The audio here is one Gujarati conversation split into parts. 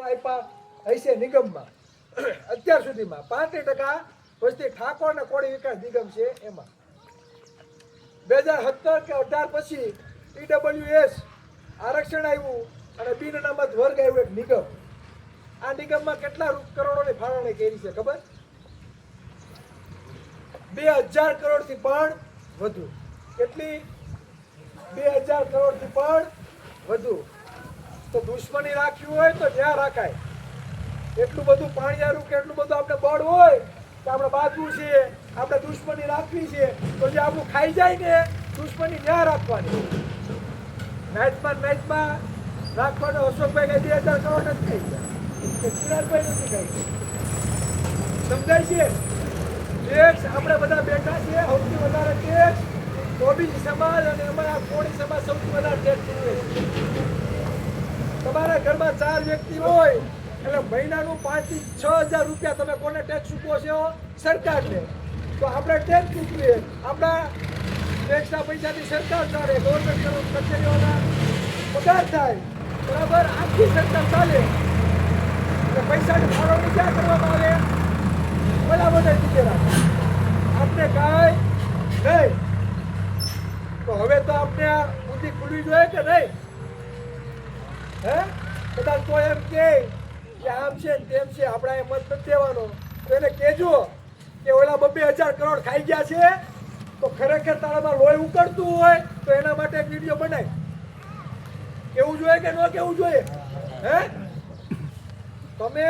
આપ્યા હશે નિગમમાં અત્યાર સુધીમાં 35% વસ્તી ઠાકોર ને કોળી વિકાસ નિગમ છે એમાં 2017 કે 18 પછી EWS આરક્ષણ આવ્યું અને બિન અનામત વર્ગ આવ્યું એક નિગમ આ નિગમમાં કેટલા કરોડોની ફાળવણી કરી છે ખબર 2000 કરોડથી પણ વધુ કેટલી 2000 કરોડથી પણ વધુ તો દુશ્મની રાખ્યું હોય તો જ્યાં રાખાય એટલું બધું પાણીયારું કે એટલું બધું આપણે બળ હોય કે આપણે બાજવું છે આપણે દુશ્મની રાખવી છે તો જે આપણું ખાઈ જાય ને દુશ્મની ત્યાં રાખવાની મેચમાં રાખવાનો અશોકભાઈ કઈ 2000 કરોડ નથી ખાઈ ગયા ચિરાગભાઈ નથી ખાઈ સમજાય છે ટેક્સ આપણે બધા બેઠા છીએ સૌથી વધારે ટેક્સ ઓબીસી સમાજ અને અમારા કોળી સમાજ સૌથી વધારે ટેક્સ ચૂકવે છે તમારા ઘરમાં 4 વ્યક્તિ હોય એટલે મહિનાનું 5 થી 6000 રૂપિયા તમે કોને ટેક્સ ચૂકવો છો સરકારને તો આપણે ટેક્સ ચૂકવીએ આપણા ટેક્સના પૈસાથી સરકાર ચાલે ગવર્મેન્ટ કચેરીઓના પગાર થાય બરાબર આખી સરકાર ચાલે એટલે પૈસાની ફાળવણી ક્યાં કરવામાં આવે બધા દીધે રાખે આપણે કાંઈ નહીં તો હવે તો આપણે આ બુદ્ધિ ખુલવી જોઈએ કે નહીં હે કદાચ કોઈ એમ કે આમ છે ને તેમ છે આપણા એ મત નથી દેવાનો તો એને કહેજો કે ઓલા 2000 કરોડ ખાઈ ગયા છે તો ખરેખર તારામાં લોહી ઉકળતું હોય તો એના માટે એક વિડીયો બનાય કેવું જોઈએ કે ન કેવું જોઈએ હે તમે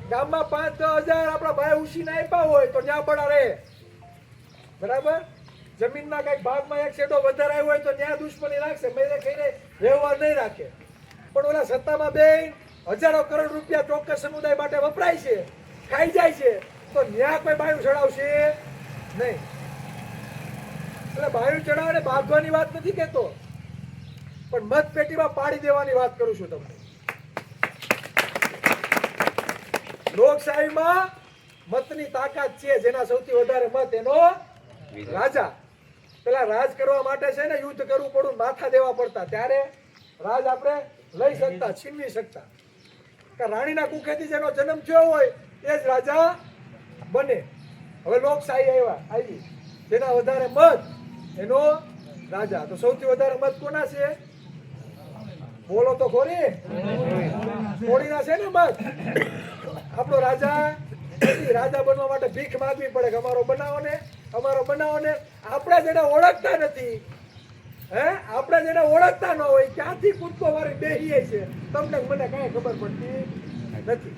ગામમાં 5-10 આપણા ભાઈ ઉછીને આપ્યા હોય તો ત્યાં પડા રહે બરાબર જમીનના કઈક ભાગમાં એક શેડો વધારે આવ્યો હોય તો ત્યાં દુશ્મની રાખશે મેરે ખાઈને વ્યવહાર નહીં રાખે પણ ઓલા સત્તામાં બે હજારો કરોડ રૂપિયા ચોક્કસ સમુદાય માટે વપરાય છે ખાઈ જાય છે તો ત્યાં કોઈ બાયું ચડાવશે નહીં એટલે બાયું ચડાવને ભાગવાની વાત નથી કહેતો પણ મત પેટીમાં પાડી દેવાની વાત કરું છું તમને લોકશાહીમાં મતની તાકાત છે જેના સૌથી વધારે મત એનો રાજા પેલા રાજ કરવા માટે છે ને યુદ્ધ કરવું પડું માથા દેવા પડતા ત્યારે રાજ આપણે લઈ શકતા છીનવી શકતા કે રાણીના કુખેથી જેનો જન્મ થયો હોય એ જ રાજા બને હવે લોકશાહી આવી જેના વધારે મત એનો રાજા તો સૌથી વધારે મત કોના છે બોલો તો ખોરી કોળીના છે ને મત આપણો રાજા બનવા માટે ભીખ માંગવી પડે કે અમારો બનાવો ને આપણે જેને ઓળખતા નથી હે આપણે જેને ઓળખતા ન હોય ક્યાંથી કૂદકો મારી બેહીએ છે તમને મને કઈ ખબર પડતી નથી